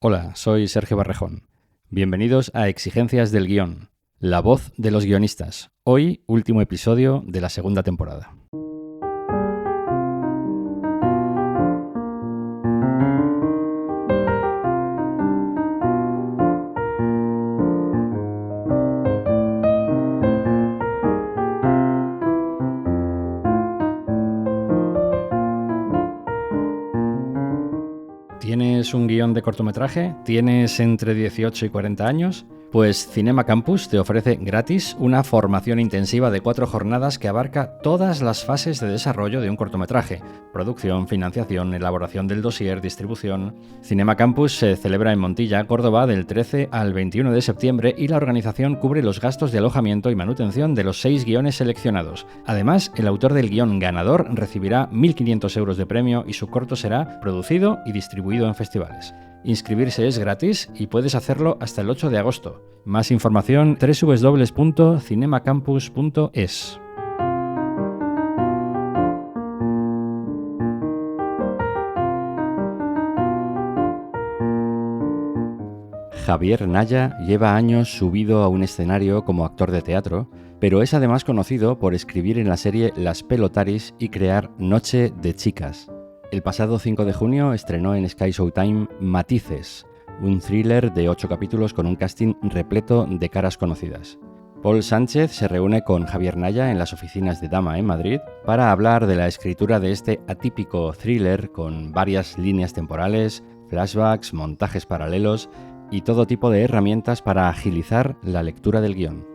Hola, soy Sergio Barrejón. Bienvenidos a Exigencias del Guión, la voz de los guionistas. Hoy, último episodio de la segunda temporada. ¿Tienes un guión de cortometraje? ¿Tienes entre 18 y 40 años? Pues Cinema Campus te ofrece gratis una formación intensiva de 4 jornadas que abarca todas las fases de desarrollo de un cortometraje: producción, financiación, elaboración del dossier, distribución. Cinema Campus se celebra en Montilla, Córdoba, del 13 al 21 de septiembre y la organización cubre los gastos de alojamiento y manutención de los 6 guiones seleccionados. Además, el autor del guión ganador recibirá 1.500 euros de premio y su corto será producido y distribuido en festivales. Inscribirse es gratis y puedes hacerlo hasta el 8 de agosto. Más información www.cinemacampus.es. Javier Naya lleva años subido a un escenario como actor de teatro, pero es además conocido por escribir en la serie Las Pelotaris y crear Noche de Chicas. El pasado 5 de junio estrenó en Sky Showtime Matices, un thriller de 8 capítulos con un casting repleto de caras conocidas. Paul Sánchez se reúne con Javier Naya en las oficinas de Dama en Madrid para hablar de la escritura de este atípico thriller con varias líneas temporales, flashbacks, montajes paralelos y todo tipo de herramientas para agilizar la lectura del guión.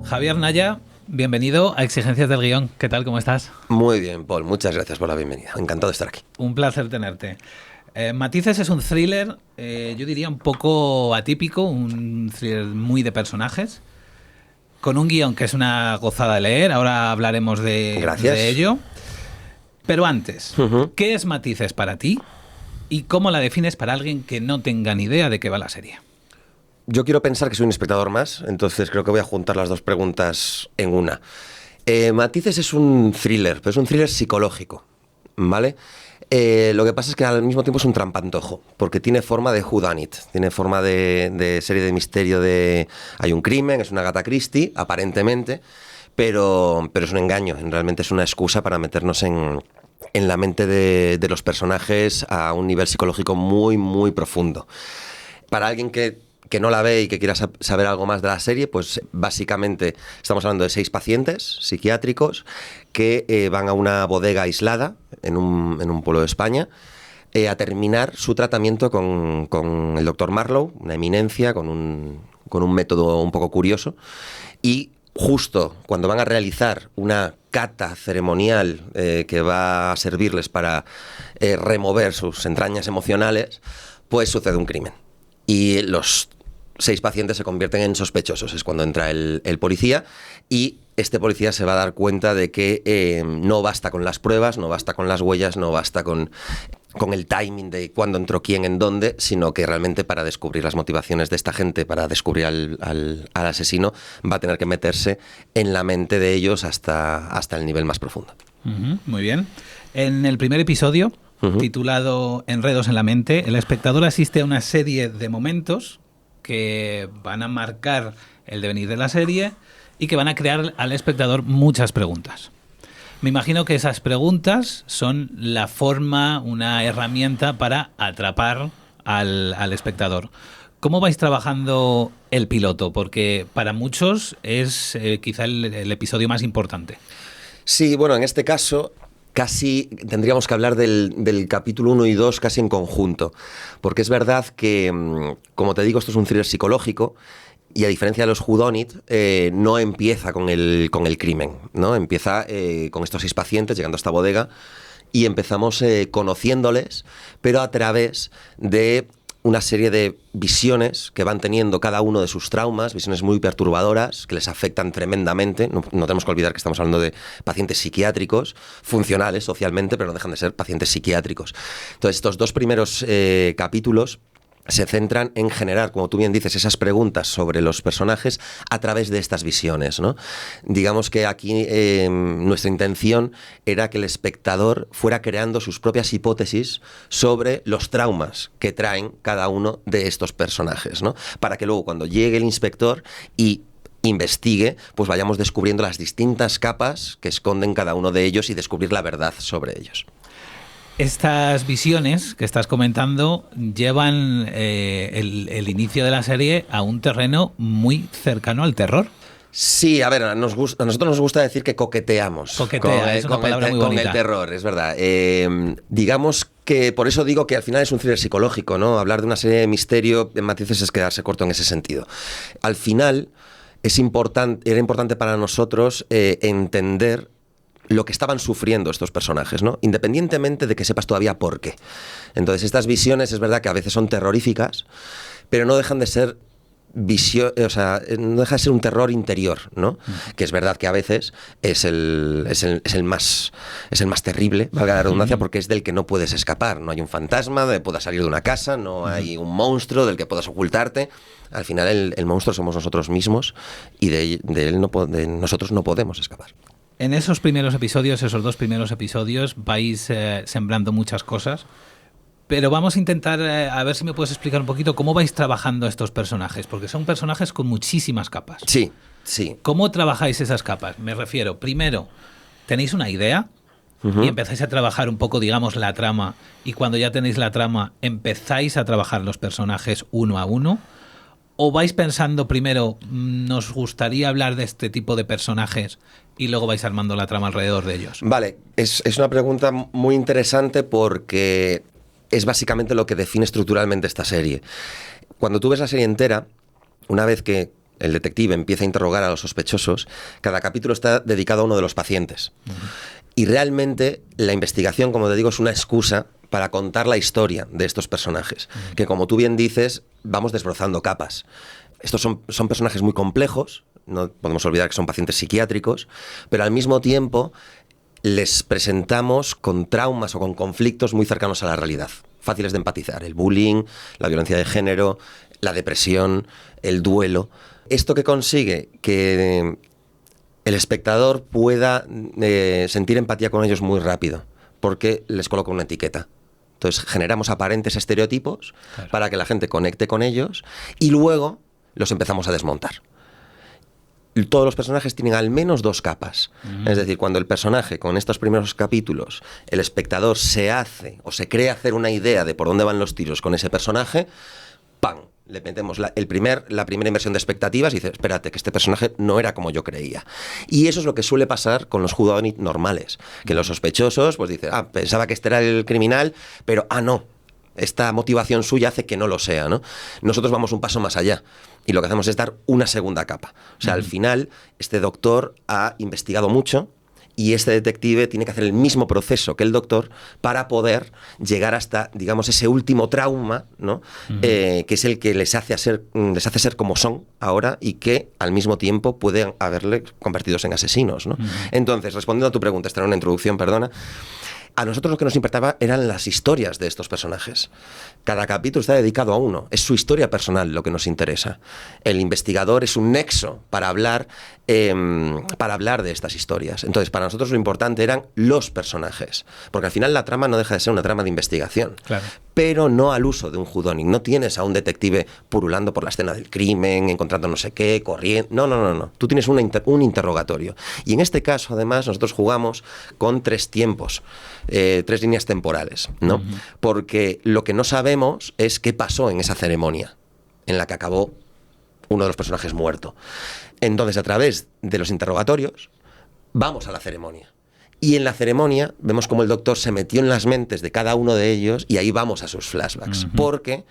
Javier Naya, bienvenido a Exigencias del Guión. ¿Qué tal? ¿Cómo estás? Muy bien, Paul. Muchas gracias por la bienvenida. Encantado de estar aquí. Un placer tenerte. Matices es un thriller, yo diría un poco atípico, un thriller muy de personajes, con un guión que es una gozada de leer. Ahora hablaremos de ello. Pero antes, ¿qué es Matices para ti? ¿Y cómo la defines para alguien que no tenga ni idea de qué va la serie? Yo quiero pensar que soy un espectador más, entonces creo que voy a juntar las dos preguntas en una. Matices es un thriller, pero es un thriller psicológico, ¿vale? Lo que pasa es que al mismo tiempo es un trampantojo, porque tiene forma de whodunit, tiene forma de serie de misterio de... Hay un crimen, es una Agatha Christie, aparentemente, pero es un engaño, realmente es una excusa para meternos en la mente de los personajes a un nivel psicológico muy, muy profundo. Para alguien que no la ve y que quiera saber algo más de la serie, pues básicamente estamos hablando de 6 pacientes psiquiátricos que van a una bodega aislada en un pueblo de España a terminar su tratamiento con el doctor Marlowe, una eminencia, con un método un poco curioso, y justo cuando van a realizar una cata ceremonial que va a servirles para remover sus entrañas emocionales, pues sucede un crimen. Y los 6 pacientes se convierten en sospechosos. Es cuando entra el policía, y este policía se va a dar cuenta de que no basta con las pruebas, no basta con las huellas, no basta con el timing de cuándo entró quién en dónde, sino que realmente para descubrir las motivaciones de esta gente, para descubrir al asesino, va a tener que meterse en la mente de ellos hasta el nivel más profundo. Muy bien. En el primer episodio, titulado Enredos en la mente, el espectador asiste a una serie de momentos que van a marcar el devenir de la serie y que van a crear al espectador muchas preguntas. Me imagino que esas preguntas son la forma, una herramienta para atrapar al espectador. ¿Cómo vais trabajando el piloto? Porque para muchos es quizá el episodio más importante. Sí, bueno, en este caso casi tendríamos que hablar del capítulo 1 y 2 casi en conjunto, porque es verdad que, como te digo, esto es un thriller psicológico y a diferencia de los whodunit, no empieza con el crimen, ¿no? Empieza con estos 6 pacientes llegando a esta bodega y empezamos conociéndoles, pero a través de una serie de visiones que van teniendo cada uno de sus traumas, visiones muy perturbadoras, que les afectan tremendamente. No tenemos que olvidar que estamos hablando de pacientes psiquiátricos, funcionales socialmente, pero no dejan de ser pacientes psiquiátricos. Entonces, estos 2 primeros capítulos se centran en generar, como tú bien dices, esas preguntas sobre los personajes a través de estas visiones, ¿no? Digamos que aquí nuestra intención era que el espectador fuera creando sus propias hipótesis sobre los traumas que traen cada uno de estos personajes, ¿no? Para que luego cuando llegue el inspector y investigue, pues vayamos descubriendo las distintas capas que esconden cada uno de ellos y descubrir la verdad sobre ellos. Estas visiones que estás comentando llevan el inicio de la serie a un terreno muy cercano al terror. Sí, a ver, a nosotros nos gusta decir que coqueteamos es una palabra muy bonita. Con el terror, es verdad. Digamos que por eso digo que al final es un thriller psicológico, ¿no? Hablar de una serie de misterio en matices es quedarse corto en ese sentido. Al final era importante para nosotros entender lo que estaban sufriendo estos personajes, ¿no? Independientemente de que sepas todavía por qué. Entonces, estas visiones es verdad que a veces son terroríficas, pero no dejan de ser no deja de ser un terror interior, ¿no? Que es verdad que a veces es el más terrible, valga la redundancia, porque es del que no puedes escapar. No hay un fantasma de puedas salir de una casa, no hay un monstruo del que puedas ocultarte. Al final el monstruo somos nosotros mismos y de nosotros no podemos escapar. En esos primeros episodios, esos 2 primeros episodios, vais sembrando muchas cosas, pero vamos a intentar, a ver si me puedes explicar un poquito cómo vais trabajando estos personajes, porque son personajes con muchísimas capas. Sí, sí. ¿Cómo trabajáis esas capas? Me refiero, primero, tenéis una idea y empezáis a trabajar un poco, digamos, la trama, y cuando ya tenéis la trama, empezáis a trabajar los personajes uno a uno. ¿O vais pensando primero, nos gustaría hablar de este tipo de personajes y luego vais armando la trama alrededor de ellos? Vale, es una pregunta muy interesante porque es básicamente lo que define estructuralmente esta serie. Cuando tú ves la serie entera, una vez que el detective empieza a interrogar a los sospechosos, cada capítulo está dedicado a uno de los pacientes. Y realmente la investigación, como te digo, es una excusa para contar la historia de estos personajes, que como tú bien dices, vamos desbrozando capas. Estos son personajes muy complejos, no podemos olvidar que son pacientes psiquiátricos, pero al mismo tiempo les presentamos con traumas o con conflictos muy cercanos a la realidad, fáciles de empatizar: el bullying, la violencia de género, la depresión, el duelo. Esto que consigue que el espectador pueda sentir empatía con ellos muy rápido, porque les coloca una etiqueta. Entonces generamos aparentes estereotipos, claro, para que la gente conecte con ellos y luego los empezamos a desmontar. Todos los personajes tienen al menos 2 capas. Es decir, cuando el personaje, con estos primeros capítulos, el espectador se hace o se cree hacer una idea de por dónde van los tiros con ese personaje, ¡pam!, le metemos la primera inversión de expectativas y dice, espérate, que este personaje no era como yo creía. Y eso es lo que suele pasar con los whodunit normales, que los sospechosos pues dicen, pensaba que este era el criminal, pero no, esta motivación suya hace que no lo sea, ¿no? Nosotros vamos un paso más allá y lo que hacemos es dar una segunda capa. O sea, al final, este doctor ha investigado mucho y este detective tiene que hacer el mismo proceso que el doctor para poder llegar hasta, digamos, ese último trauma, ¿no? Que es el que les hace ser como son ahora y que al mismo tiempo pueden haberle convertidos en asesinos, ¿no? Entonces, respondiendo a tu pregunta, esta era una introducción, perdona. A nosotros lo que nos importaba eran las historias de estos personajes. Cada capítulo está dedicado a uno. Es su historia personal lo que nos interesa. El investigador es un nexo para hablar de estas historias. Entonces, para nosotros lo importante eran los personajes. Porque al final la trama no deja de ser una trama de investigación. Claro. Pero no al uso de un whodunit. No tienes a un detective purulando por la escena del crimen, encontrando no sé qué, corriendo. No. Tú tienes un interrogatorio. Y en este caso, además, nosotros jugamos con 3 tiempos. 3 líneas temporales, ¿no? Porque lo que no sabemos es qué pasó en esa ceremonia en la que acabó uno de los personajes muerto. Entonces, a través de los interrogatorios, vamos a la ceremonia. Y en la ceremonia vemos cómo el doctor se metió en las mentes de cada uno de ellos y ahí vamos a sus flashbacks. Porque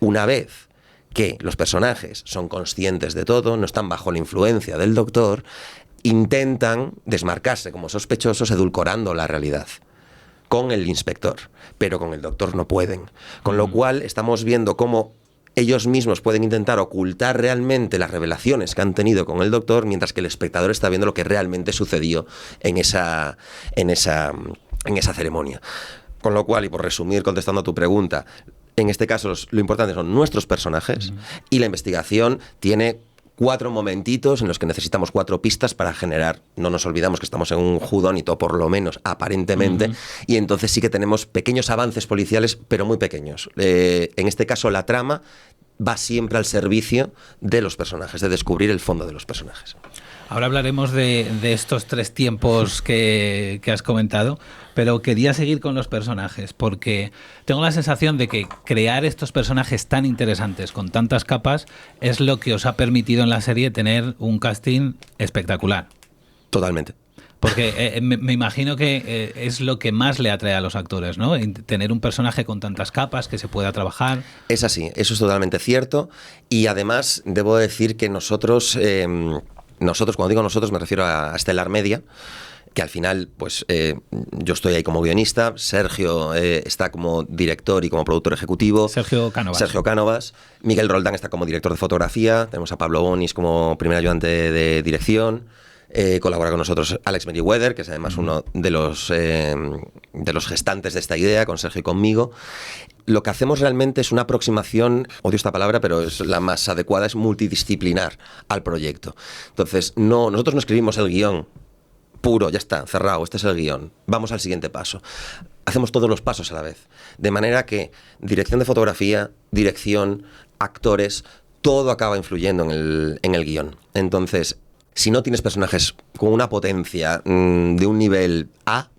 una vez que los personajes son conscientes de todo, no están bajo la influencia del doctor, intentan desmarcarse como sospechosos edulcorando la realidad. con el inspector, pero con el doctor no pueden. Con lo cual estamos viendo cómo ellos mismos pueden intentar ocultar realmente las revelaciones que han tenido con el doctor, mientras que el espectador está viendo lo que realmente sucedió en esa ceremonia. Con lo cual, y por resumir, contestando a tu pregunta, en este caso lo importante son nuestros personajes y la investigación tiene 4 momentitos en los que necesitamos 4 pistas para generar. No nos olvidamos que estamos en un whodunit, por lo menos aparentemente, y entonces sí que tenemos pequeños avances policiales, pero muy pequeños. En este caso, la trama va siempre al servicio de los personajes, de descubrir el fondo de los personajes. Ahora hablaremos de estos 3 tiempos que has comentado, pero quería seguir con los personajes, porque tengo la sensación de que crear estos personajes tan interesantes, con tantas capas, es lo que os ha permitido en la serie tener un casting espectacular. Totalmente. Porque me imagino que es lo que más le atrae a los actores, ¿no? Tener un personaje con tantas capas que se pueda trabajar. Es así, eso es totalmente cierto. Y además, debo decir que nosotros, cuando digo nosotros, me refiero a Stellar Media, que al final, pues yo estoy ahí como guionista, Sergio está como director y como productor ejecutivo. Sergio Cánovas. Miguel Roldán está como director de fotografía. Tenemos a Pablo Bonis como primer ayudante de dirección. Colabora con nosotros Alex Meriwether, que es además uno de los gestantes de esta idea, con Sergio y conmigo. Lo que hacemos realmente es una aproximación, odio esta palabra, pero es la más adecuada, es multidisciplinar al proyecto. Entonces, nosotros no escribimos el guión puro, ya está, cerrado, este es el guión, vamos al siguiente paso. Hacemos todos los pasos a la vez, de manera que dirección de fotografía, dirección, actores, todo acaba influyendo en el guión. Entonces, si no tienes personajes con una potencia de un nivel A,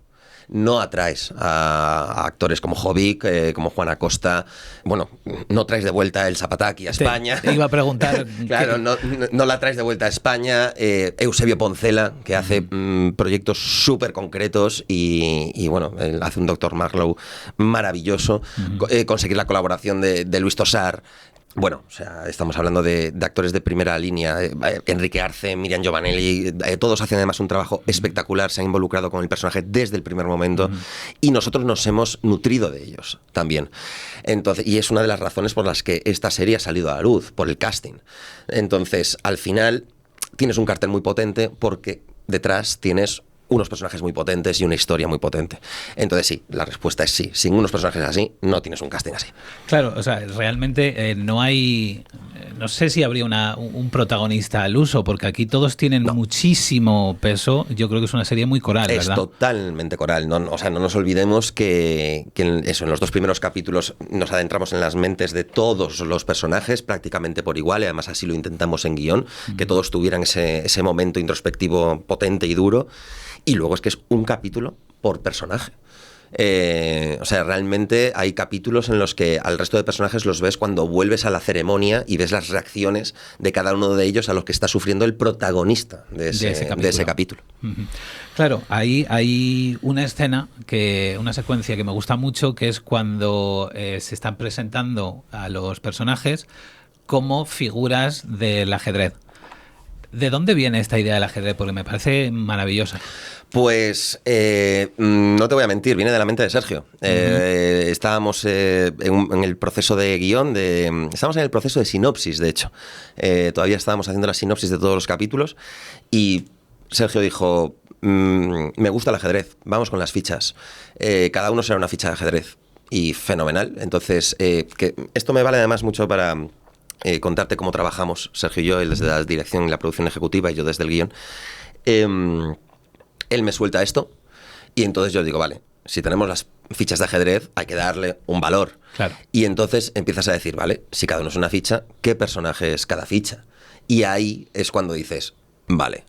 no atraes a actores como Jovic, como Juan Acosta. Bueno, no traes de vuelta el Zapataki a España. Te iba a preguntar. Claro, no la traes de vuelta a España. Eusebio Poncela, que hace proyectos súper concretos y bueno, él hace un Dr. Marlowe maravilloso. Conseguir la colaboración de Luis Tosar. Bueno, o sea, estamos hablando de actores de primera línea, Enrique Arce, Miriam Giovanelli, todos hacen además un trabajo espectacular, se han involucrado con el personaje desde el primer momento y nosotros nos hemos nutrido de ellos también. Entonces, y es una de las razones por las que esta serie ha salido a la luz, por el casting. Entonces, al final, tienes un cartel muy potente porque detrás tienes unos personajes muy potentes y una historia muy potente. Entonces sí, la respuesta es sí. Sin unos personajes así, no tienes un casting así. Claro, o sea, realmente no hay... No sé si habría un protagonista al uso, porque aquí todos tienen muchísimo peso. Yo creo que es una serie muy coral, ¿verdad? Es totalmente coral. O sea, no nos olvidemos que en los 2 primeros capítulos nos adentramos en las mentes de todos los personajes prácticamente por igual, y además así lo intentamos en guión, que todos tuvieran ese momento introspectivo potente y duro. Y luego es que es un capítulo por personaje. O sea, realmente hay capítulos en los que al resto de personajes los ves cuando vuelves a la ceremonia y ves las reacciones de cada uno de ellos a lo que está sufriendo el protagonista de ese capítulo. Claro, ahí hay una escena, una secuencia que me gusta mucho, que es cuando se están presentando a los personajes como figuras del ajedrez. ¿De dónde viene esta idea del ajedrez? Porque me parece maravillosa. Pues no te voy a mentir, viene de la mente de Sergio. Estábamos en el proceso de guión, estábamos en el proceso de sinopsis, de hecho. Todavía estábamos haciendo la sinopsis de todos los capítulos y Sergio dijo, me gusta el ajedrez, vamos con las fichas. Cada uno será una ficha de ajedrez. Y fenomenal. Entonces, que esto me vale además mucho para... contarte cómo trabajamos, Sergio y yo, él desde la dirección y la producción ejecutiva y yo desde el guión. Él me suelta esto y entonces yo digo, vale, si tenemos las fichas de ajedrez hay que darle un valor. Claro. Y entonces empiezas a decir, vale, si cada uno es una ficha, ¿qué personaje es cada ficha? Y ahí es cuando dices, vale,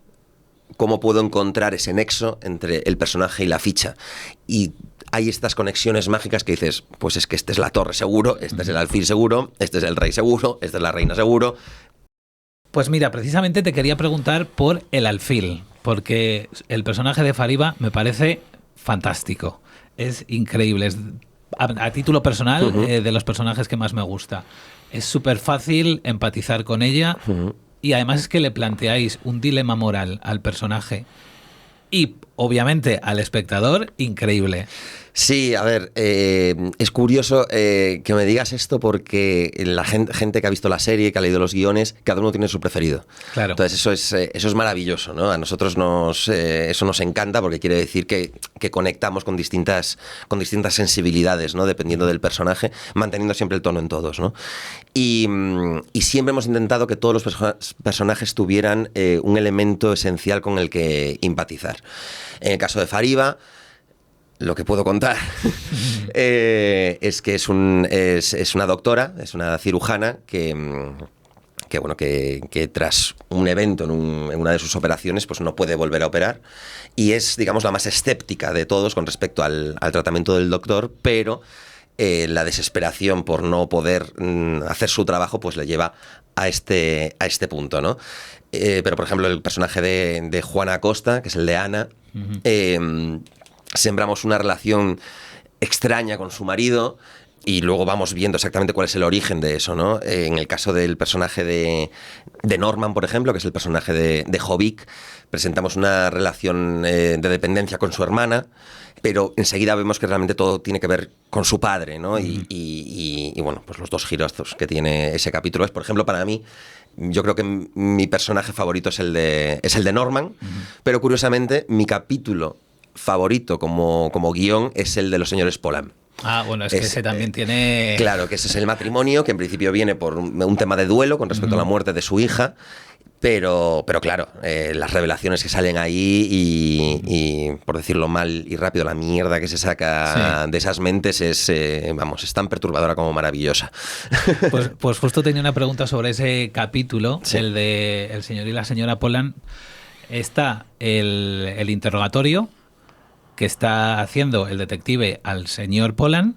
¿cómo puedo encontrar ese nexo entre el personaje y la ficha? Y hay estas conexiones mágicas que dices, pues es que este es la torre seguro, este es el alfil seguro, este es el rey seguro, esta es la reina seguro. Pues mira, precisamente te quería preguntar por el alfil, porque el personaje de Fariba me parece fantástico, es increíble, es a título personal de los personajes que más me gusta. Es súper fácil empatizar con ella y además es que le planteáis un dilema moral al personaje y obviamente, al espectador, increíble. Sí, a ver, es curioso que me digas esto porque la gente que ha visto la serie, que ha leído los guiones, cada uno tiene su preferido. Claro. Entonces eso es maravilloso, ¿no? A nosotros eso nos encanta porque quiere decir que conectamos con distintas sensibilidades, ¿no? Dependiendo del personaje, manteniendo siempre el tono en todos, ¿no? Y siempre hemos intentado que todos los personajes tuvieran un elemento esencial con el que empatizar. En el caso de Fariba, lo que puedo contar es que es una doctora, es una cirujana que tras un evento en una de sus operaciones pues no puede volver a operar y es, digamos, la más escéptica de todos con respecto al tratamiento del doctor, pero la desesperación por no poder hacer su trabajo pues le lleva a este punto, ¿no? Pero, por ejemplo, el personaje de Juana Acosta, que es el de Ana, sembramos una relación extraña con su marido y luego vamos viendo exactamente cuál es el origen de eso, ¿no? En el caso del personaje de Norman, por ejemplo, que es el personaje de Jovic, presentamos una relación de dependencia con su hermana, pero enseguida vemos que realmente todo tiene que ver con su padre, ¿no? Y bueno, pues los dos giros que tiene ese capítulo es, por ejemplo, para mí, yo creo que mi personaje favorito es el de Norman, pero curiosamente mi capítulo favorito como guión es el de los señores Polan. Ah, bueno, es que ese también tiene... Claro, que ese es el matrimonio, que en principio viene por un tema de duelo con respecto a la muerte de su hija, pero claro, las revelaciones que salen ahí y, por decirlo mal y rápido, la mierda que se saca de esas mentes es tan perturbadora como maravillosa. Pues justo tenía una pregunta sobre ese capítulo, el de El señor y la señora Polan. Está el interrogatorio que está haciendo el detective al señor Polan,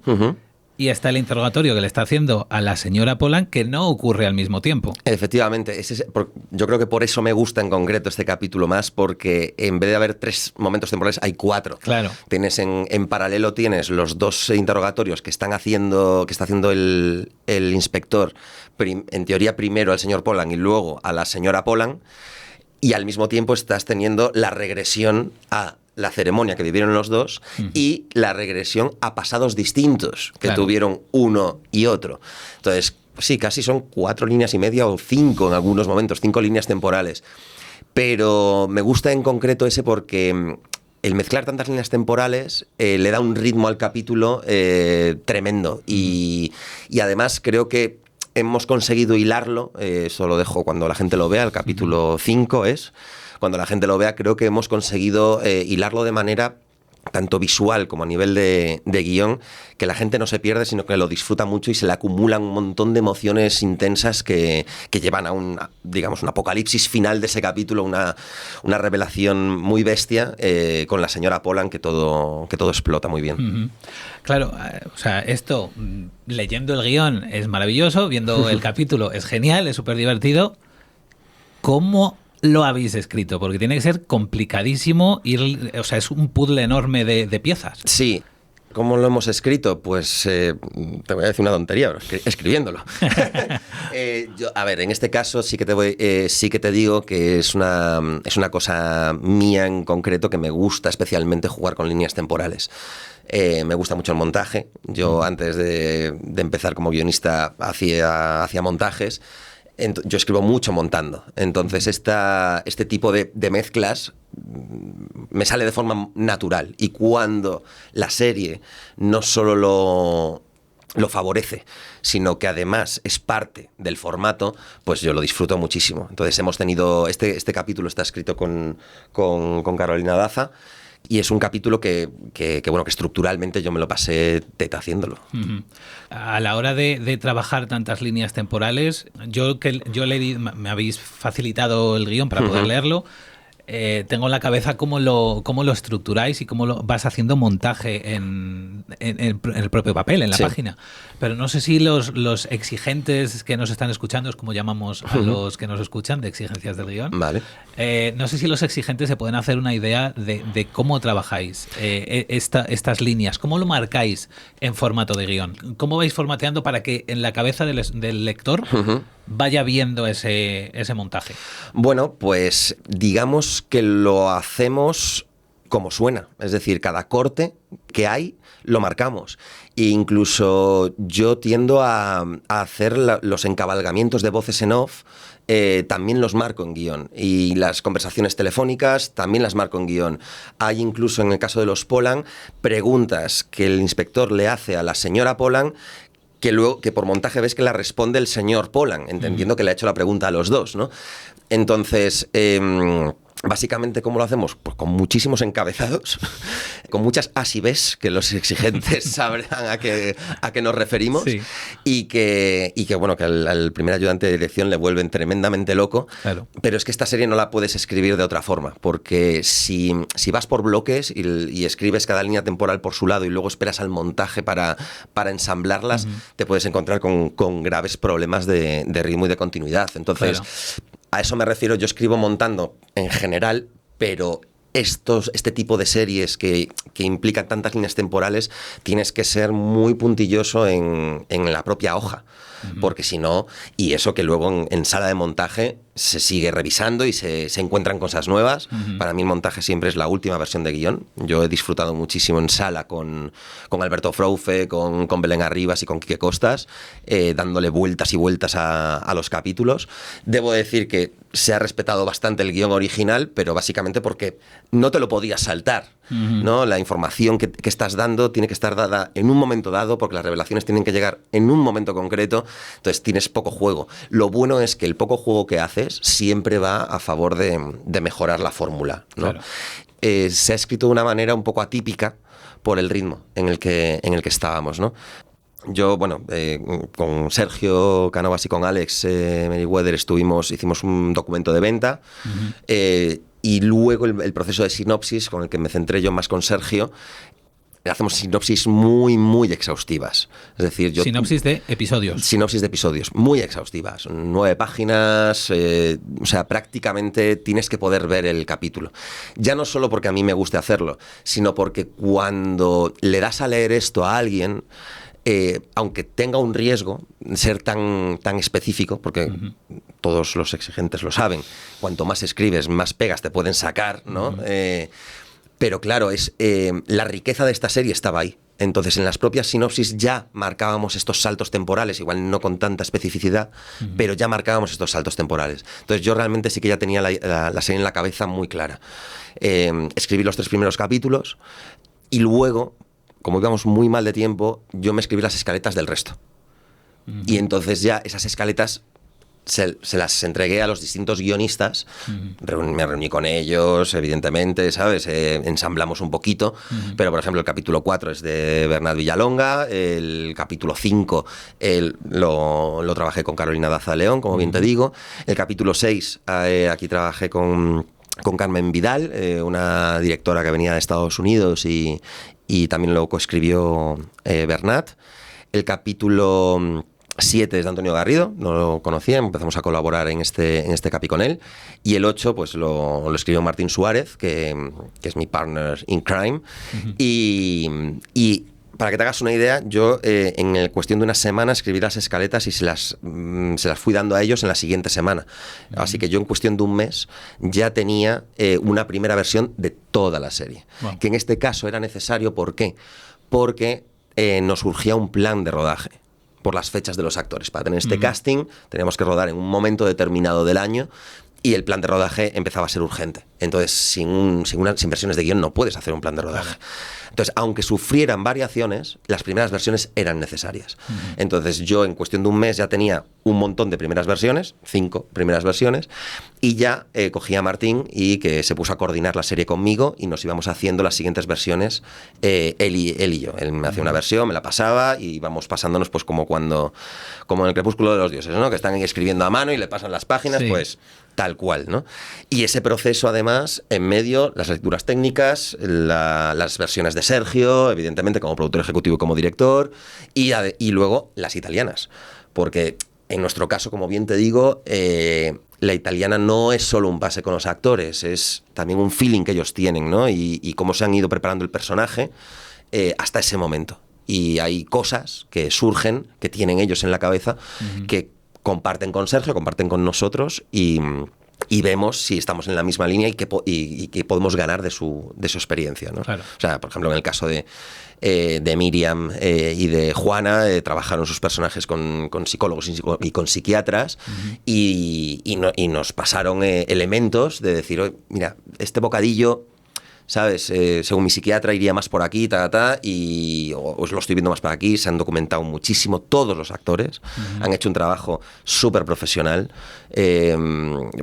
y está el interrogatorio que le está haciendo a la señora Polan, que no ocurre al mismo tiempo. Efectivamente, yo creo que por eso me gusta en concreto este capítulo más, porque en vez de haber 3 momentos temporales, hay 4. Claro. Tienes en paralelo tienes los 2 interrogatorios que está haciendo el inspector, en teoría primero al señor Polan y luego a la señora Polan, y al mismo tiempo estás teniendo la regresión a la ceremonia que vivieron los dos y la regresión a pasados distintos que tuvieron uno y otro. Entonces, sí, casi son 4 líneas y media o 5 en algunos momentos, 5 líneas temporales. Pero me gusta en concreto ese porque el mezclar tantas líneas temporales le da un ritmo al capítulo tremendo. Y además creo que hemos conseguido hilarlo, eso lo dejo cuando la gente lo vea, el capítulo 5 es... Cuando la gente lo vea, creo que hemos conseguido hilarlo de manera tanto visual como a nivel de guión, que la gente no se pierde, sino que lo disfruta mucho y se le acumulan un montón de emociones intensas que llevan a un apocalipsis final de ese capítulo, una revelación muy bestia con la señora Polan, que todo explota muy bien. Claro, o sea, esto, leyendo el guión es maravilloso, viendo el capítulo es genial, es súper divertido. ¿Cómo lo habéis escrito? Porque tiene que ser complicadísimo o sea, es un puzzle enorme de piezas. Sí. ¿Cómo lo hemos escrito? Pues te voy a decir una tontería, pero escribiéndolo. A ver, en este caso sí que te digo que es una cosa mía en concreto, que me gusta especialmente jugar con líneas temporales. Me gusta mucho el montaje. Yo antes de empezar como guionista hacía montajes. Yo escribo mucho montando, entonces este tipo de mezclas me sale de forma natural, y cuando la serie no solo lo favorece, sino que además es parte del formato, pues yo lo disfruto muchísimo. Entonces hemos tenido, este capítulo está escrito con Carolina Daza, y es un capítulo que estructuralmente yo me lo pasé teta haciéndolo. A la hora de trabajar tantas líneas temporales, me habéis facilitado el guión para poder leerlo. Tengo en la cabeza cómo lo estructuráis y cómo lo vas haciendo montaje en el propio papel, en la página. Pero no sé si los exigentes que nos están escuchando, es como llamamos a los que nos escuchan, de exigencias del guión. Vale. No sé si los exigentes se pueden hacer una idea de cómo trabajáis estas líneas, cómo lo marcáis en formato de guión, cómo vais formateando para que en la cabeza del lector vaya viendo ese montaje. Bueno, pues digamos que lo hacemos como suena. Es decir, cada corte que hay lo marcamos. E incluso yo tiendo a hacer los encabalgamientos de voces en off, también los marco en guión. Y las conversaciones telefónicas también las marco en guión. Hay incluso, en el caso de los Polan, preguntas que el inspector le hace a la señora Polan que luego, que por montaje ves que la responde el señor Polan, entendiendo que le ha hecho la pregunta a los dos, ¿no? Entonces, básicamente, ¿cómo lo hacemos? Pues con muchísimos encabezados, con muchas as y bes, que los exigentes sabrán a qué nos referimos, sí. y que bueno, que al primer ayudante de dirección le vuelven tremendamente loco, claro. Pero es que esta serie no la puedes escribir de otra forma, porque si vas por bloques y escribes cada línea temporal por su lado y luego esperas al montaje para ensamblarlas, te puedes encontrar con graves problemas de ritmo y de continuidad. Entonces, a eso me refiero. Yo escribo montando en general, pero este tipo de series que implican tantas líneas temporales, tienes que ser muy puntilloso en la propia hoja, porque si no, y eso que luego en sala de montaje se sigue revisando y se encuentran cosas nuevas. Para mí el montaje siempre es la última versión de guión. Yo he disfrutado muchísimo en sala con Alberto Froufe, con Belén Arribas y con Quique Costas, dándole vueltas y vueltas a los capítulos. Debo decir que se ha respetado bastante el guión original, pero básicamente porque no te lo podías saltar, ¿no? La información que estás dando tiene que estar dada en un momento dado, porque las revelaciones tienen que llegar en un momento concreto, entonces tienes poco juego. Lo bueno es que el poco juego que haces siempre va a favor de mejorar la fórmula, ¿no? Claro. Se ha escrito de una manera un poco atípica por el ritmo en el que estábamos, ¿no? Yo, bueno, con Sergio Cánovas y con Alex Meriwether hicimos un documento de venta, y luego el proceso de sinopsis, con el que me centré yo más con Sergio, hacemos sinopsis muy, muy exhaustivas. Es decir, sinopsis de episodios. Sinopsis de episodios, muy exhaustivas. 9 páginas, o sea, prácticamente tienes que poder ver el capítulo. Ya no solo porque a mí me guste hacerlo, sino porque cuando le das a leer esto a alguien, aunque tenga un riesgo ser tan específico, porque todos los exigentes lo saben, cuanto más escribes, más pegas te pueden sacar, ¿no? Pero claro, la riqueza de esta serie estaba ahí. Entonces, en las propias sinopsis ya marcábamos estos saltos temporales, igual no con tanta especificidad, pero ya marcábamos estos saltos temporales. Entonces, yo realmente sí que ya tenía la serie en la cabeza muy clara. Escribí los 3 primeros capítulos y luego, como íbamos muy mal de tiempo, yo me escribí las escaletas del resto. Y entonces ya esas escaletas se las entregué a los distintos guionistas. Me reuní con ellos, evidentemente, ¿sabes? Ensamblamos un poquito, pero por ejemplo el capítulo 4 es de Bernat Villalonga, el capítulo 5 lo trabajé con Carolina Daza León, como bien te digo, el capítulo 6 aquí trabajé con Carmen Vidal, una directora que venía de Estados Unidos y también lo coescribió Bernat. El capítulo 7 es de Antonio Garrido, no lo conocía, empezamos a colaborar en este capi con él. Y el 8 pues lo escribió Martín Suárez, que es mi partner in crime. Y para que te hagas una idea, yo en cuestión de una semana escribí las escaletas y se las fui dando a ellos en la siguiente semana. Así que yo en cuestión de un mes ya tenía una primera versión de toda la serie. Wow. Que en este caso era necesario, ¿por qué? Porque nos surgía un plan de rodaje por las fechas de los actores. Para tener este casting teníamos que rodar en un momento determinado del año y el plan de rodaje empezaba a ser urgente. Entonces, sin versiones de guión no puedes hacer un plan de rodaje. Claro. Entonces, aunque sufrieran variaciones, las primeras versiones eran necesarias. Entonces, yo en cuestión de un mes ya tenía un montón de primeras versiones, 5 primeras versiones, y ya cogí a Martín y que se puso a coordinar la serie conmigo y nos íbamos haciendo las siguientes versiones, él y yo. Él me hacía una versión, me la pasaba y íbamos pasándonos pues como en el Crepúsculo de los Dioses, ¿no? Que están escribiendo a mano y le pasan las páginas, sí. Pues tal cual, ¿no? Y ese proceso, además, en medio, las lecturas técnicas, las versiones de Sergio, evidentemente, como productor ejecutivo y como director, y luego las italianas. Porque en nuestro caso, como bien te digo, la italiana no es solo un pase con los actores, es también un feeling que ellos tienen, ¿no? Y cómo se han ido preparando el personaje hasta ese momento. Y hay cosas que surgen, que tienen ellos en la cabeza, que comparten con Sergio, comparten con nosotros y y vemos si estamos en la misma línea y qué podemos ganar de su experiencia, ¿no? Claro. O sea, por ejemplo, en el caso de Miriam y de Juana, trabajaron sus personajes con psicólogos y con psiquiatras, y nos pasaron elementos de decir, oye, mira, este bocadillo, ¿sabes? Según mi psiquiatra iría más por aquí, y os lo estoy viendo más por aquí. Se han documentado muchísimo, todos los actores han hecho un trabajo súper profesional.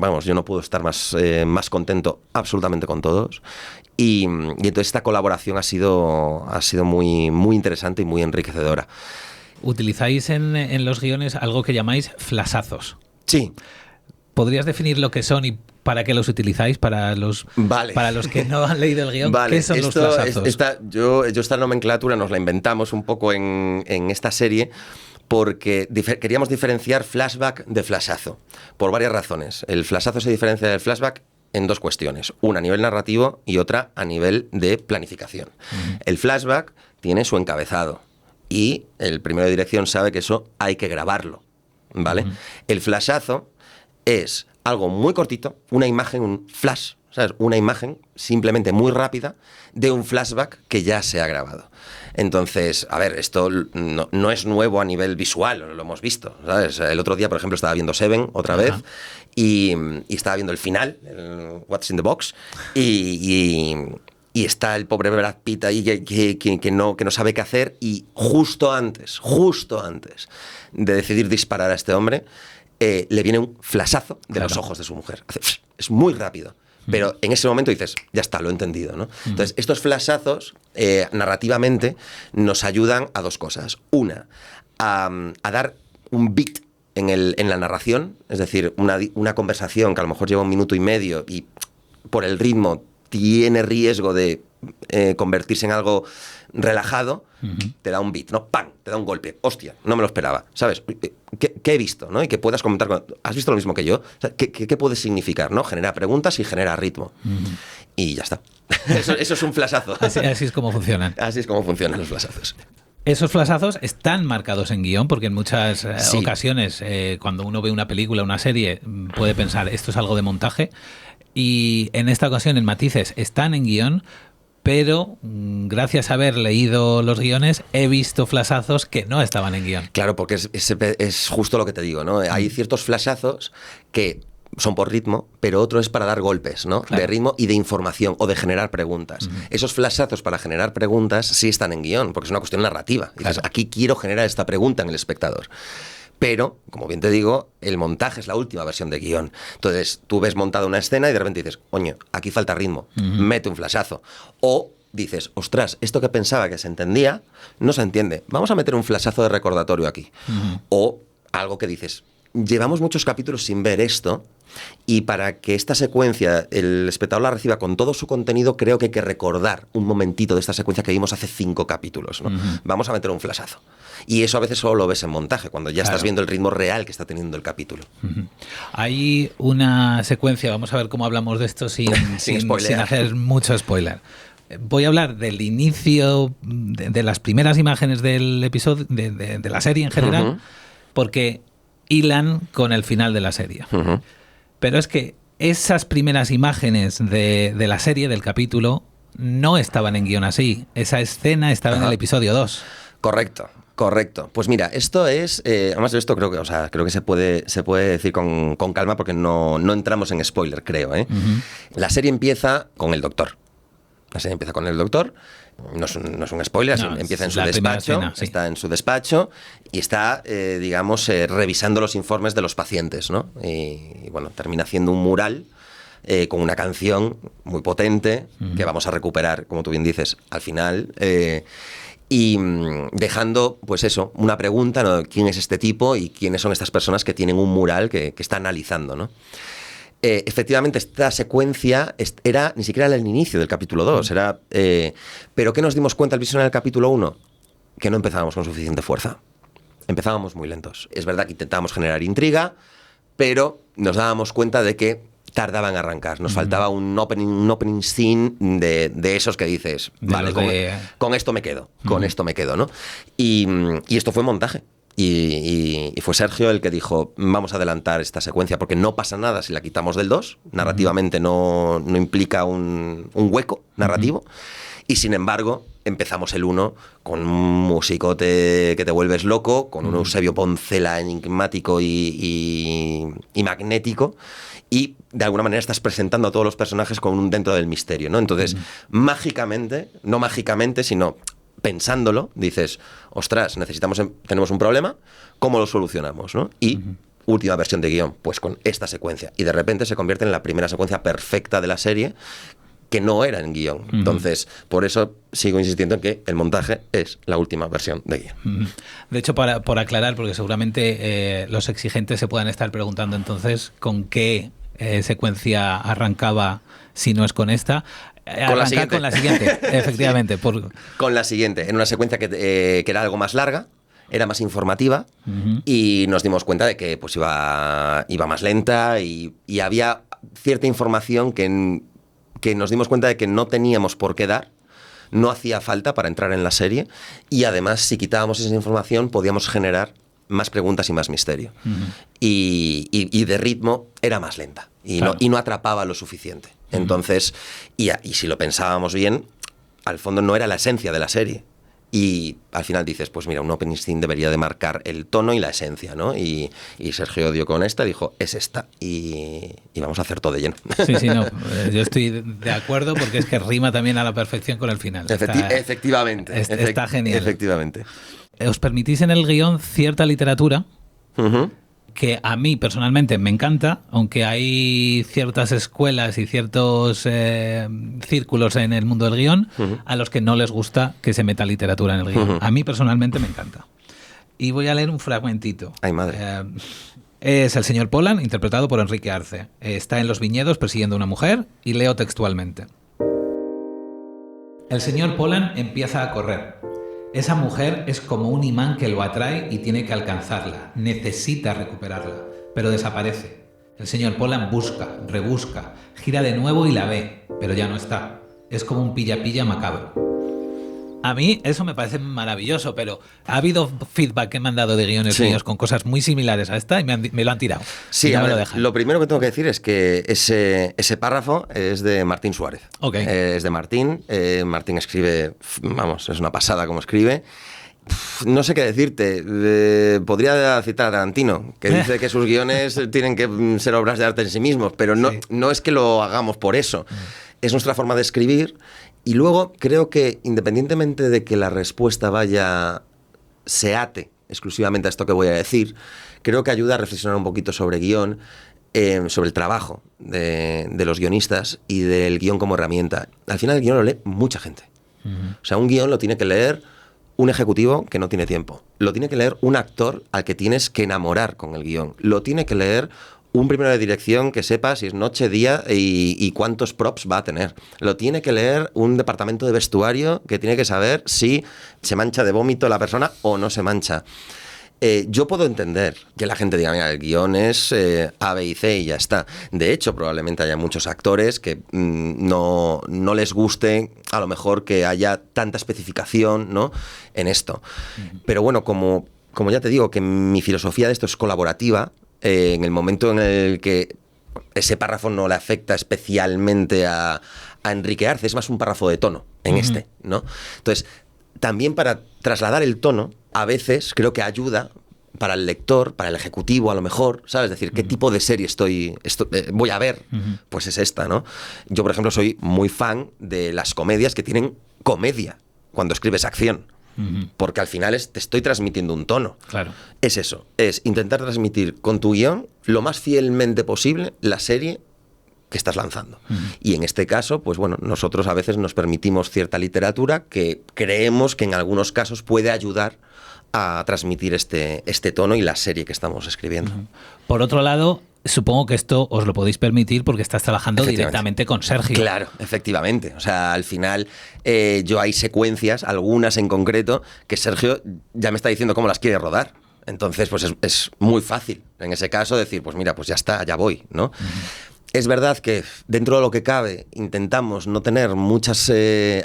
Vamos, yo no puedo estar más contento absolutamente con todos. Y entonces esta colaboración ha sido muy, muy interesante y muy enriquecedora. Utilizáis en los guiones algo que llamáis flashazos. Sí. ¿Podrías definir lo que son y para qué los utilizáis? Para los que no han leído el guión, vale. ¿Qué son los flashazos? Esta nomenclatura nos la inventamos un poco en esta serie, porque queríamos diferenciar flashback de flashazo, por varias razones. El flashazo se diferencia del flashback en dos cuestiones, una a nivel narrativo y otra a nivel de planificación. El flashback tiene su encabezado y el primero de dirección sabe que eso hay que grabarlo, ¿vale? El flashazo es algo muy cortito, una imagen, un flash, ¿sabes? Una imagen simplemente muy rápida de un flashback que ya se ha grabado. Entonces, a ver, esto no es nuevo a nivel visual, lo hemos visto, ¿sabes? El otro día, por ejemplo, estaba viendo Seven otra vez y estaba viendo el final, el What's in the Box, y está el pobre Brad Pitt ahí que no sabe qué hacer, y justo antes de decidir disparar a este hombre, le viene un flashazo de los ojos de su mujer. Es muy rápido. Pero en ese momento dices, ya está, lo he entendido, ¿no? Entonces, estos flashazos, narrativamente, nos ayudan a dos cosas. Una, a dar un beat en la narración, es decir, una conversación que a lo mejor lleva 1 minuto y medio y por el ritmo tiene riesgo de convertirse en algo relajado, te da un beat, ¿no? ¡Pam! Te da un golpe. ¡Hostia! No me lo esperaba. ¿Sabes? ¿Qué he visto? ¿No? Y que puedas comentar. ¿Has visto lo mismo que yo? O sea, ¿qué puede significar? ¿No? Genera preguntas y genera ritmo. Y ya está. Eso es un flashazo. Así es como funcionan. Así es como funcionan los flashazos. Esos flashazos están marcados en guión, porque en muchas ocasiones, cuando uno ve una película, una serie, puede pensar, esto es algo de montaje. Y en esta ocasión, en Matices, están en guión, pero gracias a haber leído los guiones he visto flashazos que no estaban en guión. Claro, porque es justo lo que te digo, ¿no? Hay ciertos flashazos que son por ritmo, pero otro es para dar golpes, ¿no? Claro. De ritmo y de información o de generar preguntas. Esos flashazos para generar preguntas sí están en guión, porque es una cuestión narrativa. Dices, aquí quiero generar esta pregunta en el espectador. Pero, como bien te digo, el montaje es la última versión de guión. Entonces, tú ves montada una escena y de repente dices, coño, aquí falta ritmo, mete un flashazo. O dices, ostras, esto que pensaba que se entendía, no se entiende. Vamos a meter un flashazo de recordatorio aquí. O algo que dices, llevamos muchos capítulos sin ver esto, y para que esta secuencia el espectador la reciba con todo su contenido, creo que hay que recordar un momentito de esta secuencia que vimos hace 5 capítulos, ¿no? Vamos a meter un flashazo. Y eso a veces solo lo ves en montaje, cuando ya estás viendo el ritmo real que está teniendo el capítulo. Hay una secuencia, vamos a ver cómo hablamos de esto sin hacer mucho spoiler. Voy a hablar del inicio, de las primeras imágenes del episodio, de la serie en general, porque hilan con el final de la serie. Pero es que esas primeras imágenes de la serie, del capítulo, no estaban en guión así. Esa escena estaba en el episodio 2. Correcto. Pues mira, esto es... además de esto creo que se puede decir con calma, porque no entramos en spoiler, creo. La serie empieza con el doctor. No es un spoiler, empieza en su despacho, está en su despacho y está, revisando los informes de los pacientes, ¿no? Y bueno, termina haciendo un mural con una canción muy potente que vamos a recuperar, como tú bien dices, al final, y dejando, pues eso, una pregunta, ¿no? ¿Quién es este tipo y quiénes son estas personas que tienen un mural que está analizando, ¿no? Efectivamente, esta secuencia ni siquiera era el inicio del capítulo 2. Pero ¿qué nos dimos cuenta al visionar el capítulo 1? Que no empezábamos con suficiente fuerza. Empezábamos muy lentos. Es verdad que intentábamos generar intriga, pero nos dábamos cuenta de que tardaba en arrancar. Nos faltaba un opening scene de esos que dices, vale, con esto me quedo, ¿no? Y esto fue montaje. Y fue Sergio el que dijo, vamos a adelantar esta secuencia, porque no pasa nada si la quitamos del 2, narrativamente no implica un hueco narrativo, y sin embargo empezamos el 1 con un musicote que te vuelves loco, con un Eusebio Poncela enigmático y magnético, y de alguna manera estás presentando a todos los personajes dentro del misterio, ¿no? Entonces, mágicamente, no mágicamente, sino pensándolo, dices, ostras, tenemos un problema, ¿cómo lo solucionamos, ¿no? Y última versión de guión, pues con esta secuencia. Y de repente se convierte en la primera secuencia perfecta de la serie, que no era en guión. Entonces, por eso sigo insistiendo en que el montaje es la última versión de guión. De hecho, por aclarar, porque seguramente los exigentes se puedan estar preguntando entonces con qué secuencia arrancaba si no es con esta. Con la siguiente, efectivamente. Con la siguiente, en una secuencia que era algo más larga, era más informativa, y nos dimos cuenta de que pues iba más lenta y había cierta información que nos dimos cuenta de que no teníamos por qué dar, no hacía falta para entrar en la serie, y además si quitábamos esa información podíamos generar más preguntas y más misterio. Y de ritmo era más lenta y, claro, no atrapaba lo suficiente. Entonces, y si lo pensábamos bien, al fondo no era la esencia de la serie. Y al final dices, pues mira, un opening scene debería de marcar el tono y la esencia, ¿no? Y Sergio dio con esta, dijo, es esta, y vamos a hacer todo de lleno. Sí, no, yo estoy de acuerdo porque es que rima también a la perfección con el final. Efectivamente. Está genial. Efectivamente. Os permitís en el guión cierta literatura que a mí personalmente me encanta, aunque hay ciertas escuelas y ciertos círculos en el mundo del guión a los que no les gusta que se meta literatura en el guión. A mí personalmente me encanta. Y voy a leer un fragmentito. Ay, madre. Es el señor Polan, interpretado por Enrique Arce. Está en los viñedos persiguiendo a una mujer y leo textualmente. El señor Polan empieza a correr. Esa mujer es como un imán que lo atrae y tiene que alcanzarla. Necesita recuperarla, pero desaparece. El señor Polan busca, rebusca, gira de nuevo y la ve, pero ya no está. Es como un pilla-pilla macabro. A mí eso me parece maravilloso, pero ha habido feedback que me han dado de guiones míos con cosas muy similares a esta y me lo han tirado. Sí, no a me ver, lo dejan. Lo primero que tengo que decir es que ese párrafo es de Martín Suárez. Okay. Es de Martín. Martín escribe, vamos, es una pasada como escribe. No sé qué decirte. Podría citar a Tarantino, que dice que sus guiones tienen que ser obras de arte en sí mismos, pero no es que lo hagamos por eso. Es nuestra forma de escribir. Y luego creo que, independientemente de que la respuesta se ate exclusivamente a esto que voy a decir, creo que ayuda a reflexionar un poquito sobre guión, sobre el trabajo de los guionistas y del guión como herramienta. Al final el guión lo lee mucha gente. O sea, un guión lo tiene que leer un ejecutivo que no tiene tiempo. Lo tiene que leer un actor al que tienes que enamorar con el guión. Lo tiene que leer un primero de dirección que sepa si es noche, día y cuántos props va a tener. Lo tiene que leer un departamento de vestuario que tiene que saber si se mancha de vómito la persona o no se mancha. Yo puedo entender que la gente diga, mira, el guión es A, B y C y ya está. De hecho, probablemente haya muchos actores que no les guste a lo mejor que haya tanta especificación, ¿no?, en esto. Pero bueno, como ya te digo, que mi filosofía de esto es colaborativa, en el momento en el que ese párrafo no le afecta especialmente a Enrique Arce, es más un párrafo de tono en ¿no? Entonces, también para trasladar el tono, a veces creo que ayuda para el lector, para el ejecutivo a lo mejor, ¿sabes? Es decir, ¿qué tipo de serie voy a ver? Pues es esta, ¿no? Yo, por ejemplo, soy muy fan de las comedias que tienen comedia cuando escribes acción. Porque al final te estoy transmitiendo un tono. Claro. Es eso, es intentar transmitir con tu guión lo más fielmente posible la serie que estás lanzando. Y en este caso, pues bueno, nosotros a veces nos permitimos cierta literatura que creemos que en algunos casos puede ayudar a transmitir este tono y la serie que estamos escribiendo. Por otro lado, supongo que esto os lo podéis permitir porque estás trabajando directamente con Sergio. Claro, efectivamente. O sea, al final yo hay secuencias, algunas en concreto, que Sergio ya me está diciendo cómo las quiere rodar. Entonces, pues es muy fácil en ese caso decir, pues mira, pues ya está, ya voy, ¿no? Es verdad que dentro de lo que cabe intentamos no tener muchas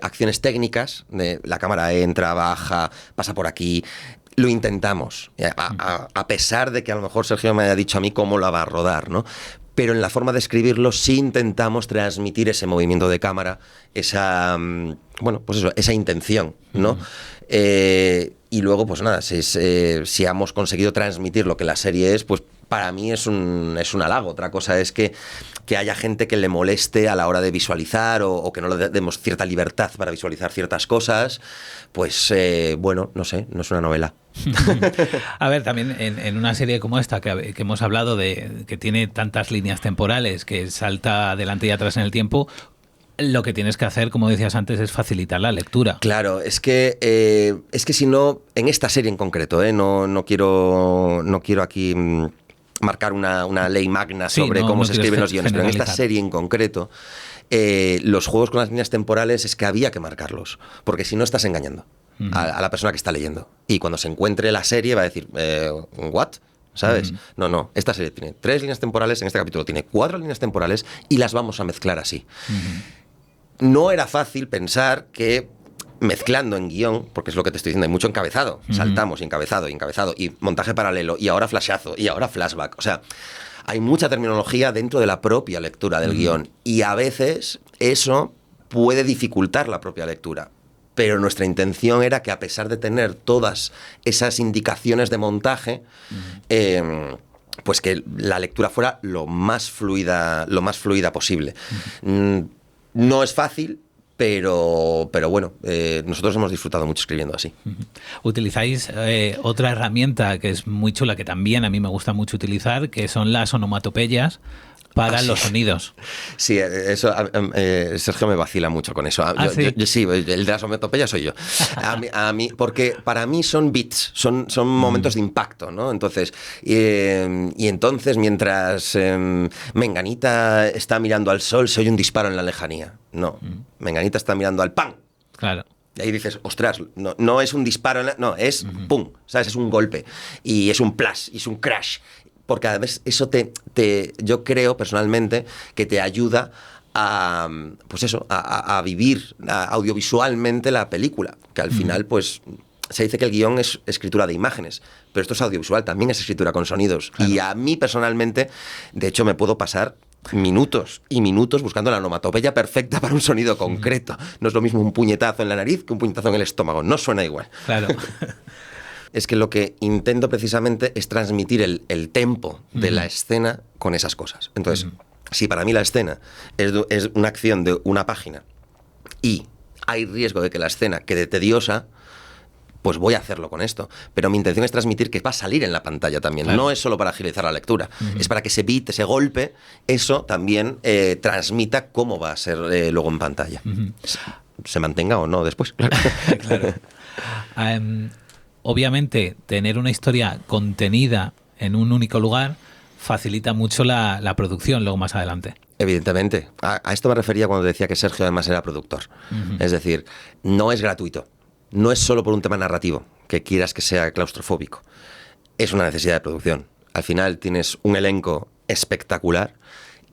acciones técnicas, de la cámara entra, baja, pasa por aquí. Lo intentamos, a pesar de que a lo mejor Sergio me haya dicho a mí cómo la va a rodar, ¿no? Pero en la forma de escribirlo sí intentamos transmitir ese movimiento de cámara, esa, bueno, pues eso, esa intención, ¿no? Y luego, pues nada, si hemos conseguido transmitir lo que la serie es, pues para mí es un halago. Otra cosa es que haya gente que le moleste a la hora de visualizar o que no le demos cierta libertad para visualizar ciertas cosas. Pues bueno, no sé, no es una novela. A ver, también en una serie como esta que hemos hablado de que tiene tantas líneas temporales, que salta adelante y atrás en el tiempo, lo que tienes que hacer, como decías antes, es facilitar la lectura. Claro, es que si no, en esta serie en concreto, no quiero aquí marcar una ley magna sobre cómo se escriben los guiones, pero en esta serie en concreto, los juegos con las líneas temporales es que había que marcarlos, porque si no estás engañando a la persona que está leyendo. Y cuando se encuentre la serie va a decir, ¿what? ¿Sabes? No, esta serie tiene 3 líneas temporales, en este capítulo tiene 4 líneas temporales y las vamos a mezclar así. No era fácil pensar que mezclando en guión, porque es lo que te estoy diciendo, hay mucho encabezado, saltamos y encabezado, y montaje paralelo, y ahora flashazo, y ahora flashback, o sea, hay mucha terminología dentro de la propia lectura del guión, y a veces eso puede dificultar la propia lectura. Pero nuestra intención era que, a pesar de tener todas esas indicaciones de montaje, pues que la lectura fuera lo más fluida posible. No es fácil, pero bueno, nosotros hemos disfrutado mucho escribiendo así. Utilizáis otra herramienta que es muy chula, que también a mí me gusta mucho utilizar, que son las onomatopeyas para los sonidos. Sí, eso Sergio me vacila mucho con eso. Yo, sí, el de las onomatopeyas soy yo. A mí, porque para mí son beats, son momentos de impacto, ¿no? Entonces, y entonces mientras Menganita está mirando al sol, se oye un disparo en la lejanía. No, Menganita está mirando al pan. Claro. Y ahí dices, ostras, no es un disparo, no, es pum, ¿sabes? Es un golpe. Y es un plash, y es un crash. Porque además eso yo creo personalmente que te ayuda a, pues eso, a vivir audiovisualmente la película, que al final pues se dice que el guión es escritura de imágenes, pero esto es audiovisual, también es escritura con sonidos. Claro. Y a mí personalmente, de hecho, me puedo pasar minutos y minutos buscando la onomatopeya perfecta para un sonido concreto. No es lo mismo un puñetazo en la nariz que un puñetazo en el estómago, no suena igual. Claro. Es que lo que intento precisamente es transmitir el tempo de la escena con esas cosas. Entonces, si para mí la escena es una acción de una página y hay riesgo de que la escena quede tediosa, pues voy a hacerlo con esto. Pero mi intención es transmitir que va a salir en la pantalla también. Claro. No es solo para agilizar la lectura. Es para que ese beat, ese golpe, eso también transmita cómo va a ser luego en pantalla. Se mantenga o no después. Claro. Claro. Obviamente, tener una historia contenida en un único lugar facilita mucho la producción luego más adelante. Evidentemente. A esto me refería cuando decía que Sergio además era productor. Es decir, no es gratuito. No es solo por un tema narrativo, que quieras que sea claustrofóbico. Es una necesidad de producción. Al final tienes un elenco espectacular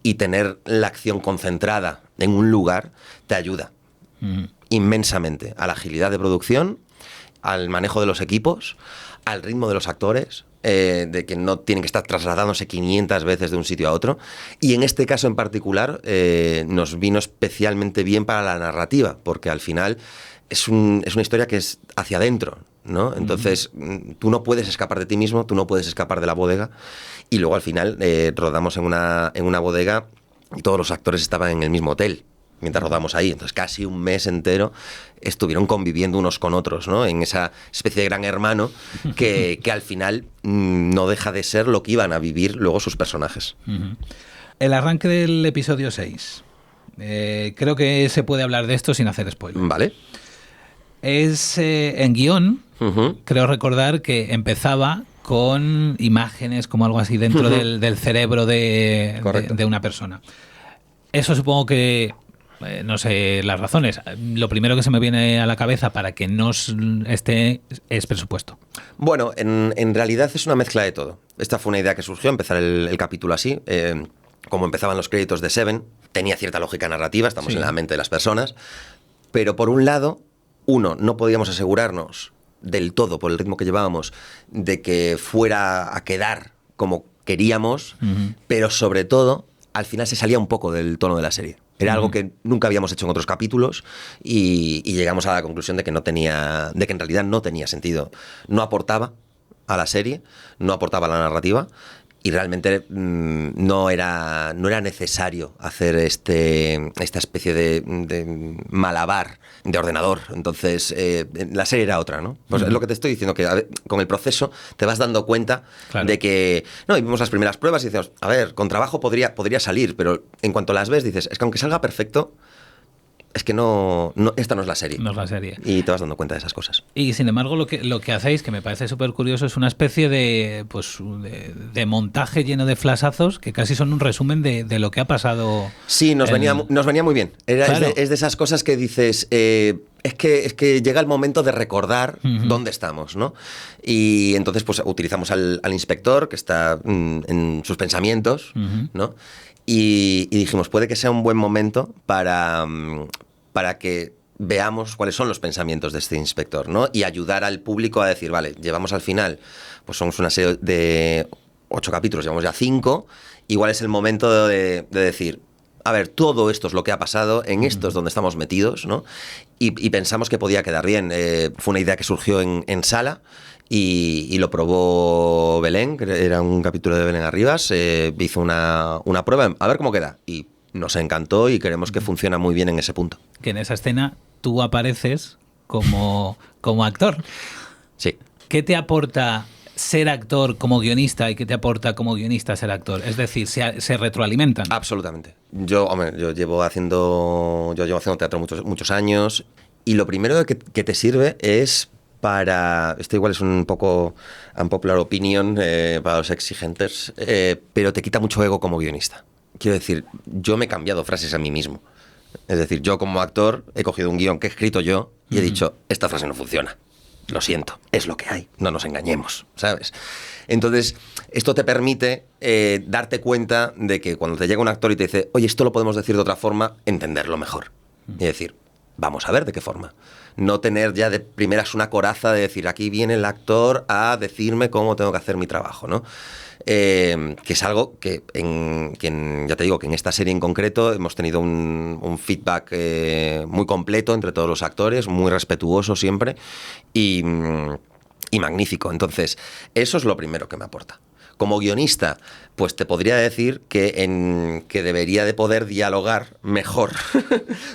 y tener la acción concentrada en un lugar te ayuda inmensamente a la agilidad de producción, al manejo de los equipos, al ritmo de los actores, de que no tienen que estar trasladándose 500 veces de un sitio a otro. Y en este caso en particular nos vino especialmente bien para la narrativa, porque al final es una historia que es hacia adentro, ¿no? Entonces tú no puedes escapar de ti mismo, tú no puedes escapar de la bodega. Y luego al final rodamos en una bodega y todos los actores estaban en el mismo hotel mientras rodamos ahí. Entonces casi un mes entero estuvieron conviviendo unos con otros, ¿no? En esa especie de gran hermano que al final no deja de ser lo que iban a vivir luego sus personajes. El arranque del episodio 6. Creo que se puede hablar de esto sin hacer spoiler. Vale. Es en guión, creo recordar que empezaba con imágenes como algo así dentro del cerebro de una persona. Eso supongo que no sé las razones. Lo primero que se me viene a la cabeza para que no esté es presupuesto. Bueno, en realidad es una mezcla de todo. Esta fue una idea que surgió, empezar el capítulo así. Como empezaban los créditos de Seven, tenía cierta lógica narrativa, estamos en la mente de las personas. Pero por un lado, no podíamos asegurarnos del todo, por el ritmo que llevábamos, de que fuera a quedar como queríamos, pero sobre todo, al final se salía un poco del tono de la serie. Era algo que nunca habíamos hecho en otros capítulos y llegamos a la conclusión de que en realidad no tenía sentido. No aportaba a la serie, no aportaba a la narrativa y realmente no era necesario hacer esta especie de malabar de ordenador. Entonces, la serie era otra, ¿no? Pues es lo que te estoy diciendo, que con el proceso te vas dando cuenta de que... No, y vimos las primeras pruebas y decíamos, a ver, con trabajo podría salir, pero en cuanto las ves dices, es que aunque salga perfecto, es que no, esta no es la serie. No es la serie. Y te vas dando cuenta de esas cosas. Y sin embargo, lo que hacéis, que me parece súper curioso, es una especie de montaje lleno de flashazos que casi son un resumen de lo que ha pasado. Sí, nos venía muy bien. Claro. Es de esas cosas que dices... Es que llega el momento de recordar dónde estamos, ¿no? Y entonces pues utilizamos al inspector que está en sus pensamientos, ¿no? Y dijimos, puede que sea un buen momento para que veamos cuáles son los pensamientos de este inspector, ¿no? Y ayudar al público a decir, vale, llevamos al final, pues somos una serie de 8 capítulos, llevamos ya 5, igual es el momento de decir, a ver, todo esto es lo que ha pasado, en esto es donde estamos metidos, ¿no? Y pensamos que podía quedar bien. Fue una idea que surgió en sala y lo probó Belén, que era un capítulo de Belén Arribas, hizo una prueba, a ver cómo queda. Y nos encantó y creemos que funciona muy bien en ese punto. Que en esa escena tú apareces como actor. Sí. ¿Qué te aporta ser actor como guionista y qué te aporta como guionista ser actor? Es decir, ¿se retroalimentan? Absolutamente. Yo llevo haciendo teatro muchos años y lo primero que te sirve es para... Esto igual es un poco unpopular opinion para los exigentes, pero te quita mucho ego como guionista. Quiero decir, yo me he cambiado frases a mí mismo. Es decir, yo como actor he cogido un guión que he escrito yo y he dicho, esta frase no funciona. Lo siento, es lo que hay, no nos engañemos, ¿sabes? Entonces, esto te permite darte cuenta de que cuando te llega un actor y te dice, oye, esto lo podemos decir de otra forma, entenderlo mejor. Y decir, vamos a ver de qué forma. No tener ya de primeras una coraza de decir, aquí viene el actor a decirme cómo tengo que hacer mi trabajo, ¿no? Que es algo que, ya te digo, que en esta serie en concreto hemos tenido un feedback muy completo entre todos los actores, muy respetuoso siempre y magnífico. Entonces, eso es lo primero que me aporta. Como guionista, pues te podría decir que debería de poder dialogar mejor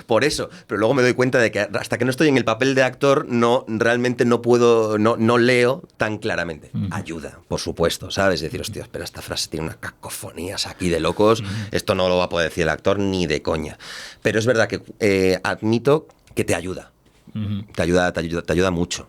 por eso, pero luego me doy cuenta de que hasta que no estoy en el papel de actor realmente no puedo, no leo tan claramente. Ayuda, por supuesto, ¿sabes? Decir, hostia, espera, esta frase tiene unas cacofonías aquí de locos, esto no lo va a poder decir el actor ni de coña. Pero es verdad que admito que te ayuda. Te ayuda mucho.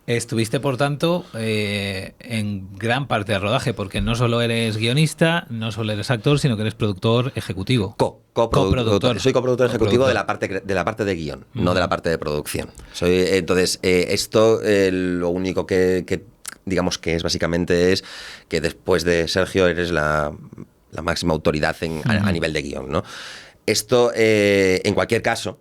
Estuviste, por tanto, en gran parte del rodaje, porque no solo eres guionista, no solo eres actor, sino que eres productor ejecutivo. Coproductor. Soy coproductor ejecutivo de la parte de guión, no de la parte de producción. Entonces, esto lo único que digamos que es básicamente es que después de Sergio eres la máxima autoridad a nivel de guión, ¿no? Esto, en cualquier caso,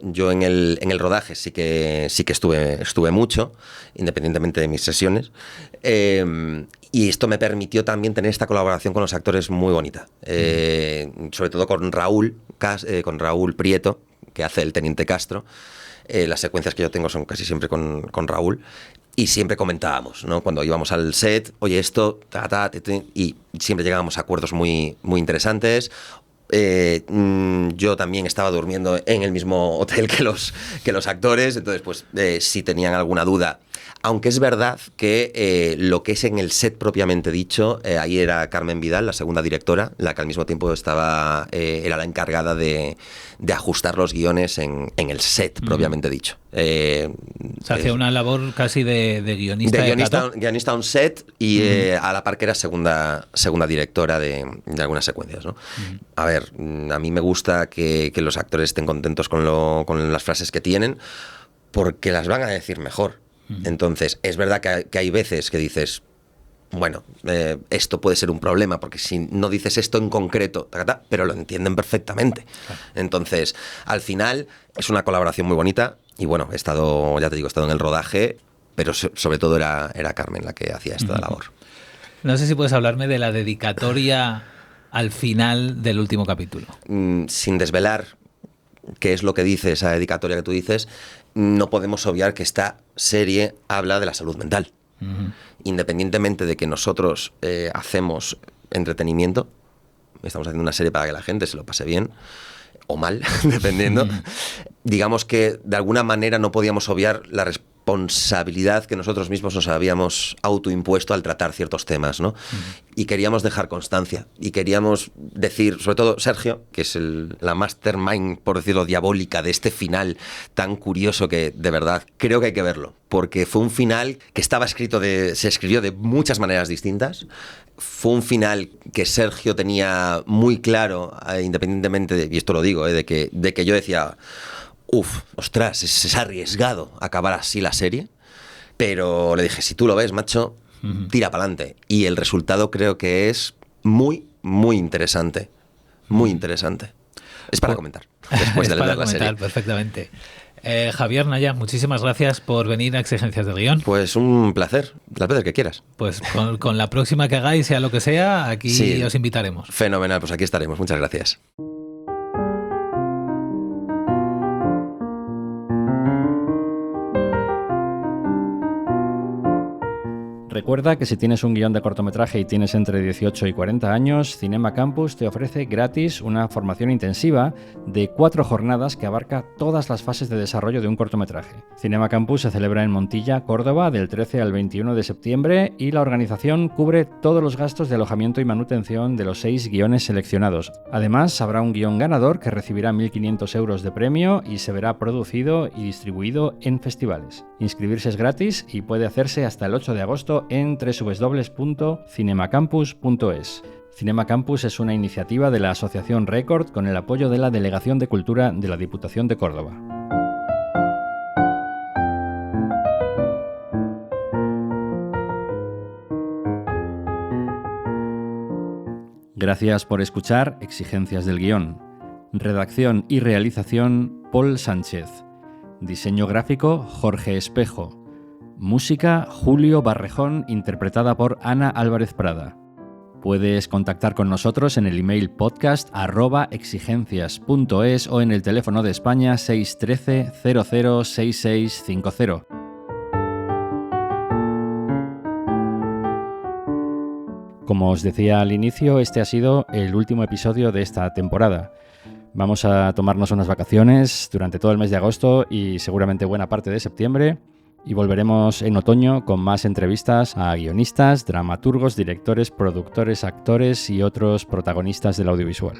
yo en el rodaje sí que estuve mucho, independientemente de mis sesiones, y esto me permitió también tener esta colaboración con los actores muy bonita, sobre todo con Raúl Prieto, que hace el Teniente Castro. Las secuencias que yo tengo son casi siempre con Raúl, y siempre comentábamos, ¿no? Cuando íbamos al set, oye, esto, y siempre llegábamos a acuerdos muy, muy interesantes. Yo también estaba durmiendo en el mismo hotel que los actores, entonces pues si tenían alguna duda, aunque es verdad que lo que es en el set propiamente dicho, ahí era Carmen Vidal, la segunda directora, la que al mismo tiempo era la encargada de ajustar los guiones en el set propiamente dicho. Se hacía una labor casi de guionista. Guionista on set y a la par que era segunda directora de algunas secuencias, ¿no? A ver, a mí me gusta que los actores estén contentos con las frases que tienen, porque las van a decir mejor. Entonces, es verdad que hay veces que dices, bueno, esto puede ser un problema, porque si no dices esto en concreto, pero lo entienden perfectamente. Entonces, al final, es una colaboración muy bonita. Y bueno, he estado en el rodaje, pero sobre todo era Carmen la que hacía esta labor. No sé si puedes hablarme de la dedicatoria al final del último capítulo. Sin desvelar qué es lo que dice esa dedicatoria que tú dices, no podemos obviar que esta serie habla de la salud mental. Independientemente de que nosotros hacemos entretenimiento, estamos haciendo una serie para que la gente se lo pase bien o mal, dependiendo. Digamos que de alguna manera no podíamos obviar la responsabilidad que nosotros mismos nos habíamos autoimpuesto al tratar ciertos temas, ¿no? Y queríamos dejar constancia, y queríamos decir, sobre todo Sergio, que es la mastermind, por decirlo, diabólica de este final tan curioso, que de verdad creo que hay que verlo, porque fue un final que se escribió de muchas maneras distintas. Fue un final que Sergio tenía muy claro, independientemente, y esto lo digo, de que yo decía, ostras, es arriesgado acabar así la serie, pero le dije, si tú lo ves, macho, tira para adelante. Y el resultado creo que es muy, muy interesante. Muy interesante. Es para comentar. Después de ver la serie. Perfectamente. Javier, Naya, muchísimas gracias por venir a Exigencias del Guión. Pues un placer, las veces que quieras. Pues con la próxima que hagáis, sea lo que sea, aquí os invitaremos. Fenomenal, pues aquí estaremos. Muchas gracias. Recuerda que si tienes un guión de cortometraje y tienes entre 18 y 40 años, Cinema Campus te ofrece gratis una formación intensiva de 4 jornadas que abarca todas las fases de desarrollo de un cortometraje. Cinema Campus se celebra en Montilla, Córdoba, del 13 al 21 de septiembre y la organización cubre todos los gastos de alojamiento y manutención de los 6 guiones seleccionados. Además, habrá un guión ganador que recibirá 1.500 euros de premio y se verá producido y distribuido en festivales. Inscribirse es gratis y puede hacerse hasta el 8 de agosto en www.cinemacampus.es. Cinema Campus es una iniciativa de la Asociación Record con el apoyo de la Delegación de Cultura de la Diputación de Córdoba. Gracias por escuchar Exigencias del Guión. Redacción y realización Paul Sánchez. Diseño gráfico Jorge Espejo. Música Julio Barrejón, interpretada por Ana Álvarez Prada. Puedes contactar con nosotros en el email podcast@exigencias.es o en el teléfono de España 613 00 6650. Como os decía al inicio, este ha sido el último episodio de esta temporada. Vamos a tomarnos unas vacaciones durante todo el mes de agosto y seguramente buena parte de septiembre. Y volveremos en otoño con más entrevistas a guionistas, dramaturgos, directores, productores, actores y otros protagonistas del audiovisual.